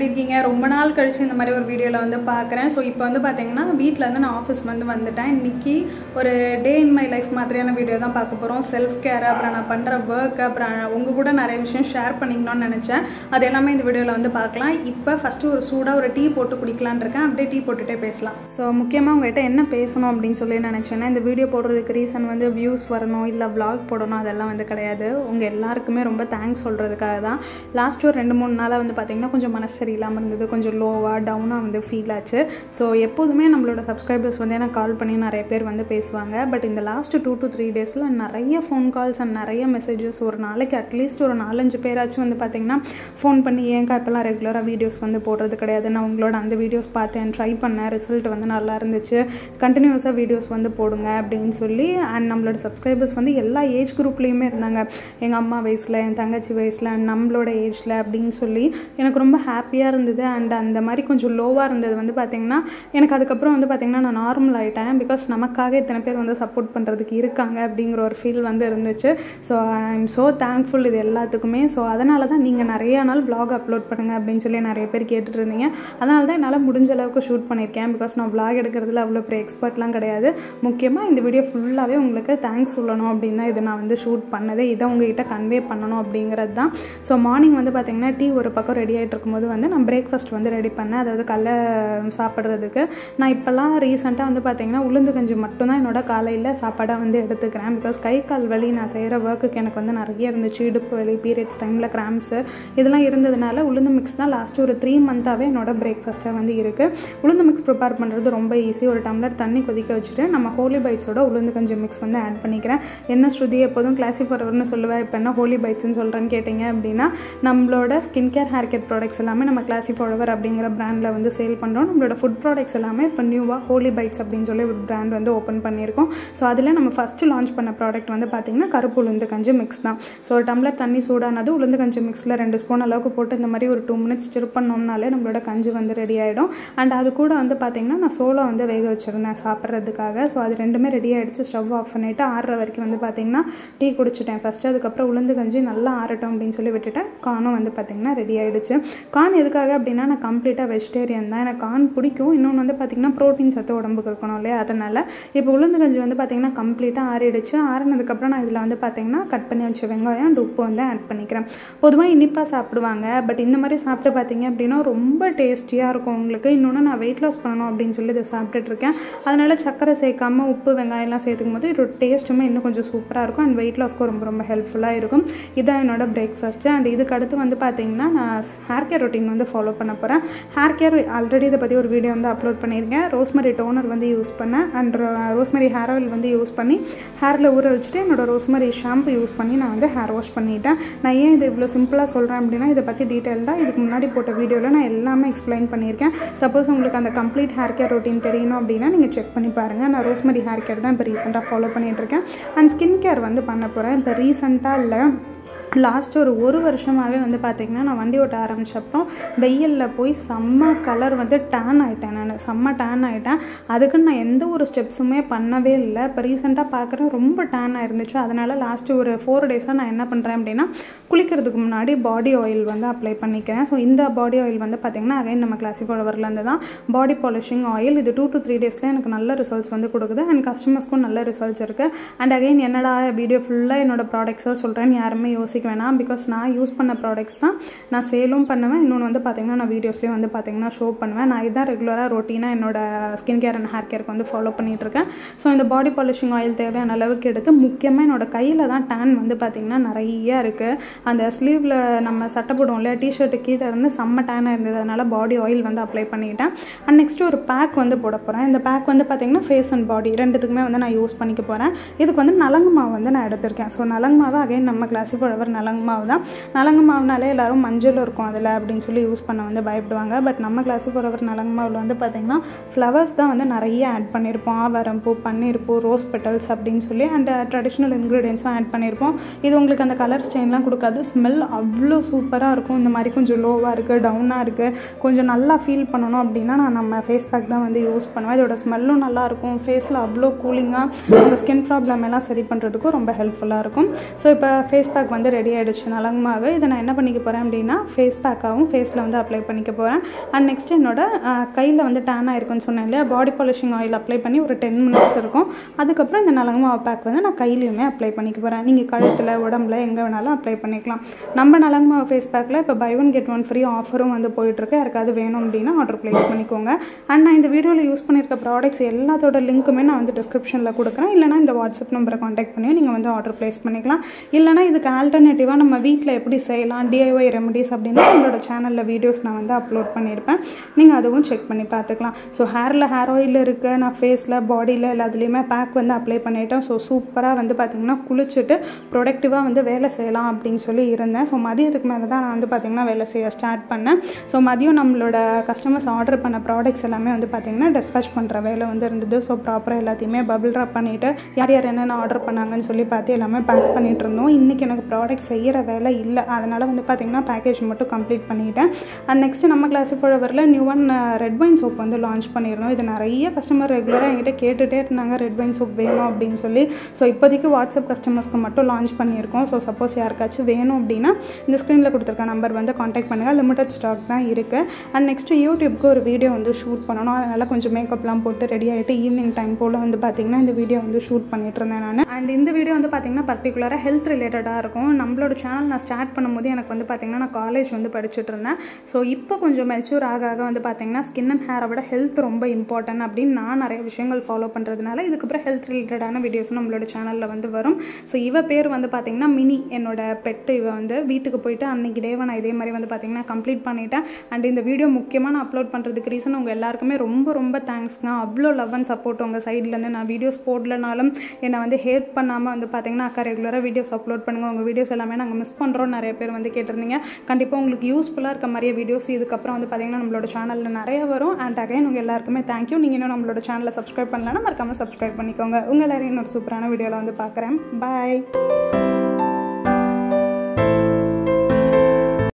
எப்படி இருக்கீங்க? ரொம்ப நாள் கழிச்சு இந்த மாதிரி ஒரு வீடியோவில் வந்து பார்க்குறேன். ஸோ இப்போ வந்து பார்த்தீங்கன்னா வீட்டில் வந்து நான் ஆஃபீஸ் வந்துட்டேன். இன்றைக்கி ஒரு டே இன் மை லைஃப் மாதிரியான வீடியோ தான் பார்க்க போகிறோம். செல்ஃப் கேர், அப்புறம் நான் பண்ணுற ஒர்க், அப்புறம் உங்கள் கூட நிறைய விஷயம் ஷேர் பண்ணிக்கணும்னு நினச்சேன். அது எல்லாமே இந்த வீடியோவில் வந்து பார்க்கலாம். இப்போ ஃபஸ்ட்டு ஒரு சூடாக ஒரு டீ போட்டு குடிக்கலான்னு இருக்கேன். அப்படியே டீ போட்டுகிட்டே பேசலாம். ஸோ முக்கியமாக உங்கள்கிட்ட என்ன பேசணும் அப்படின்னு சொல்லி நினச்சேன்னா, இந்த வீடியோ போடுறதுக்கு ரீசன் வந்து வியூஸ் வரணும், இல்லை வ்ளாக் போடணும், அதெல்லாம் வந்து கிடையாது. உங்கள் எல்லாருக்குமே ரொம்ப தேங்க்ஸ் சொல்கிறதுக்காக தான். லாஸ்ட் ஒரு 2-3 நாளாக வந்து பார்த்திங்கன்னா கொஞ்சம் மனசு சரியில்லாமல் இருந்தது, கொஞ்சம் லோவாக டவுனாக வந்து ஃபீல் ஆச்சு. ஸோ எப்போதுமே நம்மளோட சப்ஸ்கிரைபர்ஸ் வந்து எனக்கு கால் பண்ணி நிறைய பேர் வந்து பேசுவாங்க. பட் இந்த லாஸ்ட்டு 2 to 3 டேஸில் நிறைய ஃபோன் கால்ஸ் அண்ட் நிறைய மெசேஜஸ், ஒரு நாளைக்கு அட்லீஸ்ட் ஒரு 4-5 பேராச்சும் வந்து பார்த்திங்கன்னா ஃபோன் பண்ணி ஏன்க்கா இப்போலாம் ரெகுலராக வீடியோஸ் வந்து போடுறது கிடையாது, நான் உங்களோட அந்த வீடியோஸ் பார்த்தேன், ட்ரை பண்ணேன், ரிசல்ட் வந்து நல்லா இருந்துச்சு, கண்டினியூஸாக வீடியோஸ் வந்து போடுங்க அப்படின்னு சொல்லி. அண்ட் நம்மளோட சப்ஸ்கிரைபர்ஸ் வந்து எல்லா ஏஜ் குரூப்லேயுமே இருந்தாங்க. எங்கள் அம்மா வயசில், என் தங்கச்சி வயசில், நம்மளோட ஏஜில் அப்படின்னு சொல்லி எனக்கு ரொம்ப ஹாப்பியாக இருந்தது. அண்ட் அந்த மாதிரி கொஞ்சம் லோவாக இருந்தது வந்து பார்த்திங்கன்னா எனக்கு அதுக்கப்புறம் வந்து பார்த்திங்கன்னா நான் நார்மல் ஆகிட்டேன். பிகாஸ் நமக்காக இத்தனை பேர் வந்து சப்போர்ட் பண்ணுறதுக்கு இருக்காங்க அப்படிங்கிற ஒரு ஃபீல் வந்து இருந்துச்சு. So I am so thankful இது எல்லாத்துக்குமே. ஸோ அதனால தான் நீங்கள் நிறையா நாள் வ்ளாக் அப்லோட் பண்ணுங்கள் அப்படின்னு சொல்லி நிறைய பேர் கேட்டுட்டு இருந்தீங்க. அதனால தான் என்னால் முடிஞ்ச அளவுக்கு ஷூட் பண்ணியிருக்கேன். பிகாஸ் நான் வ்ளாக் எடுக்கிறதுல அவ்வளோ பெரிய எக்ஸ்பர்ட்லாம் கிடையாது. முக்கியமாக இந்த வீடியோ ஃபுல்லாகவே உங்களுக்கு தேங்க்ஸ் சொல்லணும் அப்படின்னு தான் இதை நான் வந்து ஷூட் பண்ணது. இதை உங்ககிட்ட கன்வே பண்ணணும் அப்படிங்கிறது தான். ஸோ மார்னிங் வந்து பார்த்திங்கன்னா டீ ஒரு பக்கம் ரெடி ஆகிட்டு இருக்கும்போது வந்து நான் பிரேக்ஃபாஸ்ட் வந்து ரெடி பண்ணேன். அதாவது கடலை சாப்பிட்றதுக்கு நான் இப்போல்லாம் ரீசெண்டாக வந்து பார்த்திங்கன்னா உளுந்து கஞ்சி மட்டும்தான் என்னோட காலையில் சாப்பாடாக வந்து எடுத்துக்கிறேன். பிகாஸ் கை கால் வலி, நான் செய்கிற ஒர்க்குக்கு எனக்கு வந்து நிறைய இருந்துச்சு. இடுப்பு வலி, பீரியட்ஸ் டைமில் கிராம்ஸு இதெல்லாம் இருந்ததுனால உளுந்து மிக்ஸ் தான் லாஸ்ட்டு ஒரு 3 மந்த்தாகவே என்னோட பிரேக்ஃபாஸ்ட்டாக வந்து இருக்குது. உளுந்து மிக்ஸ் ப்ரிப்பேர் பண்ணுறது ரொம்ப ஈஸி. ஒரு டம்ளர் தண்ணி கொதிக்க வச்சுட்டு நம்ம ஹோலி பைட்ஸோட உளுந்து கஞ்சி மிக்ஸ் வந்து ஆட் பண்ணிக்கிறேன். என்ன ஸ்ருதி எப்போதும் கிளாசிக் ஃபார்வர்னு சொல்லுவேன், இப்போ என்ன ஹோலி பைட்ஸ்ன்னு சொல்கிறேன்னு கேட்டிங்க அப்படின்னா, நம்மளோட skin care, hair care products எல்லாமே நம்ம கிளாசிக் ஃபார்வர் அப்படிங்கிற பிராண்டில் வந்து சேல் பண்ணுறோம். நம்மளோட ஃபுட் ப்ராடக்ட்ஸ் எல்லாமே இப்போ நியூவாக ஹோலி பைட்ஸ் அப்படின்னு சொல்லி ஒரு பிராண்ட் வந்து ஓப்பன் பண்ணியிருக்கோம். ஸோ அதில் நம்ம ஃபஸ்ட்டு லான்ச் பண்ண ப்ராடக்ட் வந்து பார்த்திங்கன்னா கருப்பு உளுந்து கஞ்சி மிக்ஸ் தான். ஸோ டம்ளர் தண்ணி சூடானது உளுந்து கஞ்சி மிக்ஸில் 2 ஸ்பூன் அளவுக்கு போட்டு இந்த மாதிரி ஒரு 2 மினிட்ஸ் ஸ்டிர் பண்ணோம்னாலே நம்மளோட கஞ்சி வந்து ரெடி ஆகிடும். அண்ட் அது கூட வந்து பார்த்திங்கன்னா நான் சோளம் வந்து வேக வச்சுருந்தேன் சாப்பிட்றதுக்காக. ஸோ அது ரெண்டுமே ரெடி ஆகிடுச்சு. ஸ்டவ் ஆஃப் பண்ணிவிட்டு ஆறுற வரைக்கும் வந்து பார்த்திங்கன்னா டீ குடிச்சிட்டேன் ஃபஸ்ட்டு. அதுக்கப்புறம் உளுந்து கஞ்சி நல்லா ஆறட்டும் அப்படின்னு சொல்லி விட்டுட்டேன். கார்னும் வந்து பார்த்திங்கன்னா ரெடி ஆகிடுச்சு. கார்ன் எதுக்காக அப்படின்னா நான் கம்ப்ளீட்டாக வெஜிடேரியன் தான். எனக்கு கார்ன் பிடிக்கும். இன்னொன்று வந்து பார்த்திங்கன்னா ப்ரோட்டீன் சத்து உடம்புக்கு இருக்கணும் இல்லையா, அதனால் இப்போ உளுந்து கஞ்சி வந்து பார்த்திங்கன்னா கம்ப்ளீட்டாக ஆறிடுச்சு. ஆறினதுக்கப்புறம் நான் இதில் வந்து பார்த்திங்கன்னா கட் பண்ணி வச்ச வெங்காயம் அண்ட் உப்பு வந்து ஆட் பண்ணிக்கிறேன். பொதுவாக இனிப்பாக சாப்பிடுவாங்க. பட் இந்த மாதிரி சாப்பிட்டு பார்த்திங்க அப்படின்னா ரொம்ப டேஸ்டியாக இருக்கும் உங்களுக்கு. இன்னொன்று நான் வெயிட் லாஸ் பண்ணணும் அப்படின்னு சொல்லி இதை சாப்பிட்டுட்ருக்கேன். அதனால் சர்க்கரை சேர்க்காமல் உப்பு வெங்காயம்லாம் சேர்த்துக்கும் போது இதோட டேஸ்ட்டுமே இன்னும் கொஞ்சம் சூப்பராக இருக்கும். அண்ட் வெயிட் லாஸ்க்கு ரொம்ப ரொம்ப ஹெல்ப்ஃபுல்லாக இருக்கும். இதான் என்னோட பிரேக்ஃபாஸ்ட்டு. அண்ட் இதுக்கு அடுத்து வந்து பார்த்திங்கன்னா நான் ஹேர் கேர் ரொட்டீன் வந்து ஃபாலோ பண்ண போகிறேன். ஹேர் கேர் ஆல்ரெடி இதை பற்றி ஒரு வீடியோ வந்து அப்லோட் பண்ணியிருக்கேன். ரோஸ்மெரி டோனர் வந்து யூஸ் பண்ணேன். அண்ட் ரோஸ்மெரி ஹேர் ஆயில் வந்து யூஸ் பண்ணி ஹேரில் ஊற வச்சுட்டு என்னோட ரோஸ்மெரி ஷாம்பு யூஸ் பண்ணி நான் வந்து ஹேர் வாஷ் பண்ணிட்டேன். நான் ஏன் இது இவ்வளோ சிம்பிளாக சொல்கிறேன் அப்படின்னா, இதை பற்றி டீட்டெயில்டாக இதுக்கு முன்னாடி போட்ட வீடியோவில் நான் எல்லாமே எக்ஸ்பிளைன் பண்ணியிருக்கேன். சப்போஸ் உங்களுக்கு அந்த கம்ப்ளீட் ஹேர் கேர் ரொட்டீன் தெரியணும் அப்படின்னா நீங்கள் செக் பண்ணி பாருங்கள். நான் ரோஸ்மெரி ஹேர் கேர் தான் இப்போ ரீசெண்டாக ஃபாலோ பண்ணிகிட்ருக்கேன். அண்ட் ஸ்கின் கேர் வந்து பண்ண போகிறேன். இப்போ ரீசெண்டாக இல்லை, லாஸ்ட்டு ஒரு வருஷமாகவே வந்து பார்த்திங்கன்னா நான் வண்டி ஓட்ட ஆரம்பித்தப்பறம் வெயிலில் போய் செம்ம கலர் வந்து டேன் ஆகிட்டேன். நான் செம்ம டேன் ஆகிட்டேன். அதுக்குன்னு நான் எந்த ஒரு ஸ்டெப்ஸுமே பண்ணவே இல்லை. இப்போ ரீசெண்டாக பார்க்குறேன் ரொம்ப டேன் ஆகிருந்துச்சு. அதனால் லாஸ்ட்டு ஒரு 4 டேஸாக நான் என்ன பண்ணுறேன் அப்படின்னா, குளிக்கிறதுக்கு முன்னாடி பாடி ஆயில் வந்து அப்ளை பண்ணிக்கிறேன். ஸோ இந்த பாடி ஆயில் வந்து பார்த்திங்கன்னா அகைன் நம்ம கிளாசிக் ஃபார்வர்லேருந்து தான் பாடி பாலிஷிங் ஆயில். இது 2 to 3 டேஸில் எனக்கு நல்ல ரிசல்ட்ஸ் வந்து கொடுக்குது. அண்ட் கஸ்டமர்ஸ்க்கும் நல்ல ரிசல்ட்ஸ் இருக்குது. அண்ட் அகைன் என்னடா வீடியோ ஃபுல்லாக என்னோடய ப்ராடக்ட்ஸாக சொல்கிறேன்னு யாருமே யோசிக்க வேணாம். பிகாஸ் நான் யூஸ் பண்ண ப்ராடக்ட்ஸ் தான் நான் சேலும் பண்ணுவேன். இன்னொன்று வந்து பார்த்திங்கன்னா நான் வீடியோஸ்லேயும் வந்து பார்த்திங்கன்னா ஷோ பண்ணுவேன். நான் இதான் ரெகுலராக ரொட்டீனாக என்னோட ஸ்கின் கேர் அண்ட் ஹேர் கேருக்கு வந்து ஃபாலோ பண்ணிகிட்ருக்கேன். ஸோ இந்த பாடி பாலிஷிங் ஆயில் தேவையான அளவுக்கு எடுத்து, முக்கியமாக என்னோட கையில் தான் டேன் வந்து பார்த்திங்கன்னா நிறைய இருக்குது. அந்த ஸ்லீவில் நம்ம சட்டை போடுவோம் இல்லையா, டிஷர்ட்டு கீழே இருந்து செம்ம டேனாக இருந்தது. அதனால் பாடி ஆயில் வந்து அப்ளை பண்ணிக்கிட்டேன். அண்ட் நெக்ஸ்ட்டு ஒரு பேக் வந்து போட போகிறேன். இந்த பேக் வந்து பார்த்திங்கன்னா ஃபேஸ் அண்ட் பாடி ரெண்டுத்துக்குமே வந்து நான் யூஸ் பண்ணிக்க போகிறேன். இதுக்கு வந்து நலங்கு மாவு வந்து நான் எடுத்திருக்கேன். ஸோ நலங்கு மாவு அகைன் நம்ம கிளாசிக் ஃபார்வர் நலங்கு மாவு தான். நலங்கு மாவுனாலே எல்லோரும் மஞ்சள் இருக்கும் அதில் அப்படின்னு சொல்லி யூஸ் பண்ண வந்து பயப்படுவாங்க. பட் நம்ம கிளாசிக் ஃபார்வர் நலங்கு மாவில் வந்து பார்த்திங்கன்னா ஃப்ளவர்ஸ் தான் வந்து நிறைய ஆட் பண்ணியிருப்போம். ஆவாரம்பூ, பன்னீர்பூ, ரோஸ் பெட்டல்ஸ் அப்படின்னு சொல்லி அண்ட் ட்ரெடிஷ்னல் இன்க்ரீடியன்ஸும் ஆட் பண்ணியிருப்போம். இது உங்களுக்கு அந்த கலர் ஸ்டெயின்லாம் கொடுக்காது. ஸ்மெல் அவ்வளோ சூப்பராக இருக்கும். இந்த மாதிரி கொஞ்சம் லோவாக இருக்குது, டவுனாக இருக்குது, கொஞ்சம் நல்லா ஃபீல் பண்ணணும் அப்படின்னா நான் நம்ம ஃபேஸ் பேக் தான் வந்து யூஸ் பண்ணுவேன். இதோட ஸ்மெல்லும் நல்லாயிருக்கும். ஃபேஸில் அவ்வளோ கூலிங்காக உங்கள் ஸ்கின் ப்ராப்ளம் எல்லாம் சரி பண்ணுறதுக்கும் ரொம்ப ஹெல்ப்ஃபுல்லாக இருக்கும். ஸோ இப்போ ஃபேஸ் பேக் வந்து ரெடி ஆகிடுச்சு நலங்கு மாவு. இதை நான் என்ன பண்ணிக்க போகிறேன் அப்படின்னா ஃபேஸ் பேக்காகவும் ஃபேஸில் வந்து அப்ளை பண்ணிக்க போகிறேன். அண்ட் நெக்ஸ்ட் என்னோட கையில் வந்து டேன் ஆகிருக்குன்னு சொன்னேன் இல்லையா, பாடி பாலிஷிங் ஆயில் அப்ளை பண்ணி ஒரு 10 minutes இருக்கும். அதுக்கப்புறம் இந்த நலங்கு மாவு பேக் வந்து நான் கையிலையுமே அப்ளை பண்ணிக்க போகிறேன். நீங்கள் கழுத்தில் உடம்புல எங்கே வேணாலும் அப்ளை பண்ணிக்கலாம். நம்ம நலங்கு மாவு ஃபேஸ் பேக்கில் இப்போ buy one get one free ஆஃபரும் வந்து போயிட்டுருக்கு. யாருக்காவது வேணும் அப்படின்னா ஆர்டர் ப்ளேஸ் பண்ணிக்கோங்க. அண்ட் நான் இந்த வீடியோவில் யூஸ் பண்ணியிருக்க ப்ராடக்ட்ஸ் எல்லாத்தோட லிங்க்குமே நான் வந்து டிஸ்கிரிப்ஷனில் கொடுக்குறேன். இல்லைனா இந்த வாட்ஸ்அப் நம்பரை காண்டாக்ட் பண்ணி நீங்கள் வந்து ஆர்டர் ப்ளேஸ் பண்ணிக்கலாம். இல்லைனா இதுக்கு ஆல்டர்னேட்டிவாக நம்ம வீட்டில் எப்படி செய்யலாம் DIY ரெமடிஸ் அப்படின்னா நம்மளோட சேனலில் வீடியோஸ் நான் வந்து அப்லோட் பண்ணியிருப்பேன். நீங்கள் அதுவும் செக் பண்ணி பார்த்துக்கலாம். ஸோ ஹேரில் ஹேர் ஆயில் இருக்குது, நான் ஃபேஸில் பாடியில் எல்லாத்துலேயுமே பேக் வந்து அப்ளை பண்ணிட்டேன். ஸோ சூப்பராக வந்து பார்த்திங்கன்னா குளிச்சுட்டு ப்ரொடக்டிவாக வந்து வேலை செய்யலாம் அப்படின்னு சொல்லி இருந்தேன். ஸோ மதியத்துக்கு மேலே தான் நான் வந்து பார்த்திங்கன்னா வேலை செய்ய ஸ்டார்ட் பண்ணேன். ஸோ மதியம் நம்மளோட கஸ்டமர்ஸ் ஆர்டர் பண்ண ப்ராடக்ட்ஸ் எல்லாமே வந்து பார்த்திங்கன்னா டிஸ்பேச் பண்ணுற வேலை வந்து இருந்தது. ஸோ ப்ராப்பராக எல்லாத்தையுமே பபிள் ட்ராப் பண்ணிவிட்டு யார் யார் என்னென்ன ஆர்டர் பண்ணாங்கன்னு சொல்லி பார்த்து எல்லாமே பேக் பண்ணிகிட்டு இருந்தோம். இன்றைக்கி எனக்கு ப்ராடக்ட் செய்கிற வேலை இல்லை, அதனால் வந்து பார்த்திங்கன்னா பேக்கேஜ் மட்டும் கம்ப்ளீட் பண்ணிட்டேன். அண்ட் நெக்ஸ்ட்டு நம்ம கிளாஸிஃபோடவரில் new one red wine soap வந்து லான்ச் பண்ணியிருந்தோம். இது நிறைய கஸ்டமர் ரெகுலராக என்கிட்ட கேட்டுகிட்டே இருந்தாங்க ரெட் வைன் சோப் வேணும் அப்படின்னு சொல்லி. ஸோ இப்போதைக்கு வாட்ஸ்அப் கஸ்டமர்ஸ்க்கு மட்டும் லான்ச் பண்ணியிருக்கோம். ஸோ சப்போஸ் யாருக்காச்சும் வேணும் அப்படின்னா இந்த ஸ்க்ரீனில் கொடுத்துருக்க நம்பர் வந்து காண்டாக்ட் பண்ணுங்கள். லிமிடெட் ஸ்டாக் தான் இருக்குது. அண்ட் நெக்ஸ்ட்டு யூடியூப்க்கு ஒரு வீடியோ வந்து ஷூட் பண்ணணும். அதனால் கொஞ்சம் மேக்கப்லாம் போட்டு ரெடி ஆகிட்டு ஈவினிங் டைம் போல் வந்து பார்த்திங்கன்னா இந்த வீடியோ வந்து ஷூட் பண்ணிட்டு இருந்தேன் நான். அண்ட் இந்த வீடியோ வந்து பார்த்திங்கன்னா பர்டிகுலராக ஹெல்த் ரிலேட்டடாக இருக்கும். நம்மளோட சேனல் நான் ஸ்டார்ட் பண்ணும்போது எனக்கு வந்து பார்த்திங்கன்னா நான் காலேஜ் வந்து படிச்சுட்டு இருந்தேன். ஸோ இப்போ கொஞ்சம் மெச்சூர் ஆக வந்து பார்த்திங்கன்னா ஸ்கின் அண்ட் ஹேரை விட ஹெல்த் ரொம்ப இம்பார்ட்டன்ட் அப்படின்னு நான் நிறைய விஷயங்கள் ஃபாலோ பண்ணுறதுனால இதுக்கப்புறம் ஹெல்த் ரிலேட்டடான வீடியோஸ் நம்மளோட சேனலில் வந்து வரும். ஸோ இவ பேர் வந்து பார்த்திங்கன்னா மினி, என்னோட பெட்டு. இவ வந்து வீட்டுக்கு போயிட்டு அன்றைக்கி டேவை நான் இதே மாதிரி வந்து பார்த்திங்கன்னா கம்ப்ளீட் பண்ணிட்டேன். அண்ட் இந்த வீடியோ முக்கியமாக நான் அப்லோட் பண்ணுறதுக்கு ரீசன் உங்கள் எல்லாருக்குமே ரொம்ப ரொம்ப தேங்க்ஸ்ங்க. அவ்வளோ லவ் அண்ட் சப்போர்ட் உங்கள் சைட்லேருந்து. நான் வீடியோஸ் போடலனாலும் என்னை வந்து ஹேட் பண்ணாமல் வந்து பார்த்திங்கன்னா அக்கா ரெகுலராக வீடியோஸ் அப்லோட் பண்ணுங்கள், உங்கள் வீடியோஸ் எல்லாமே நாங்கள் மிஸ் பண்ணுறோம் நிறைய பேர் வந்து கேட்டிருந்தீங்க. கண்டிப்பாக உங்களுக்கு யூஸ்ஃபுல்லாக இருக்க மாதிரியே வீடியோஸ் இதுக்கப்புறம் வந்து பார்த்திங்கன்னா நம்மளோட சேனலில் நிறைய வரும். அண்ட் அகைன் உங்கள் எல்லாருக்குமே தேங்க்யூ. நீங்கள் இன்னும் நம்மளோட சேனலை சப்ஸ்கிரைப் பண்ணலன்னா மறக்காமல் சப்ஸ்கிரைப் பண்ணிக்கோங்க. உங்கள் எல்லாரையும் இன்னொரு சூப்பரான வீடியோவில் வந்து பார்க்குறேன். பாய்.